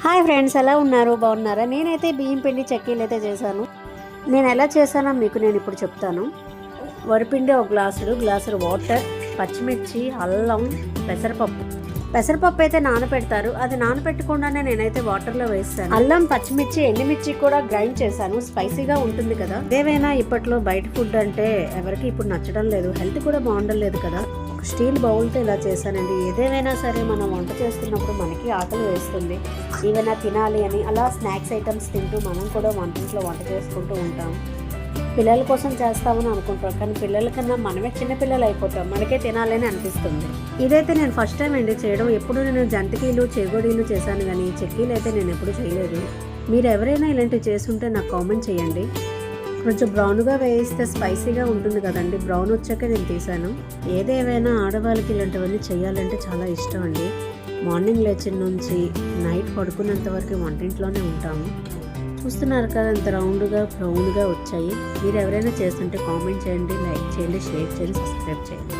Hi friends, ఎలా ఉన్నారు? బాగున్నారా? నేనైతే బియ్యం పిండి చెక్కీలు అయితే చేశాను. నేను ఎలా చేశానో మీకు నేను ఇప్పుడు చెప్తాను. వరిపిండి ఒక గ్లాసుడు వాటర్, పచ్చిమిర్చి, అల్లం, పెసరపప్పు అయితే నానబెడతారు. అది నానబెట్టకుండానే నేనైతే వాటర్లో వేస్తాను. అల్లం, పచ్చిమిర్చి, ఎండుమిర్చి కూడా గ్రైండ్ చేశాను. స్పైసీగా ఉంటుంది కదా. ఏదైనా ఇప్పట్లో బయట ఫుడ్ అంటే ఎవరికి ఇప్పుడు నచ్చడం లేదు, హెల్త్ కూడా బాగుండలేదు కదా. స్టీల్ బౌల్తో ఇలా చేశానండి. ఏదేమైనా సరే మనం వంట చేస్తున్నప్పుడు మనకి ఆకలి వేస్తుంది, ఏమైనా తినాలి అని. అలా స్నాక్స్ ఐటమ్స్ తింటూ మనం కూడా వంటింట్లో వంట చేసుకుంటూ ఉంటాం. పిల్లల కోసం చేస్తామని అనుకుంటాం, కానీ పిల్లల కన్నా మనమే చిన్నపిల్లలు అయిపోతాం, మనకే తినాలని అనిపిస్తుంది. ఇదైతే నేను ఫస్ట్ టైం అండి చేయడం. ఎప్పుడు నేను జంతికీలు, చెగోడీలు చేశాను, కానీ చెక్కీలు అయితే నేను ఎప్పుడు చేయలేదు. మీరు ఎవరైనా ఇలాంటివి చేస్తుంటే నాకు కామెంట్ చేయండి. కొంచెం బ్రౌన్గా వేయిస్తే స్పైసీగా ఉంటుంది కదండి. బ్రౌన్ వచ్చాక నేను తీసాను. ఏదేమైనా ఆడవాళ్ళకి ఇలాంటివన్నీ చేయాలంటే చాలా ఇష్టం అండి. మార్నింగ్ లేచిన నుంచి నైట్ పడుకున్నంత వరకు వంటింట్లోనే ఉంటాము. చూస్తున్నారు కదా, అంత రౌండ్గా బ్రౌన్గా వచ్చాయి. మీరు ఎవరైనా చేస్తుంటే కామెంట్ చేయండి, లైక్ చేయండి, షేర్ చేయండి, సబ్స్క్రైబ్ చేయండి.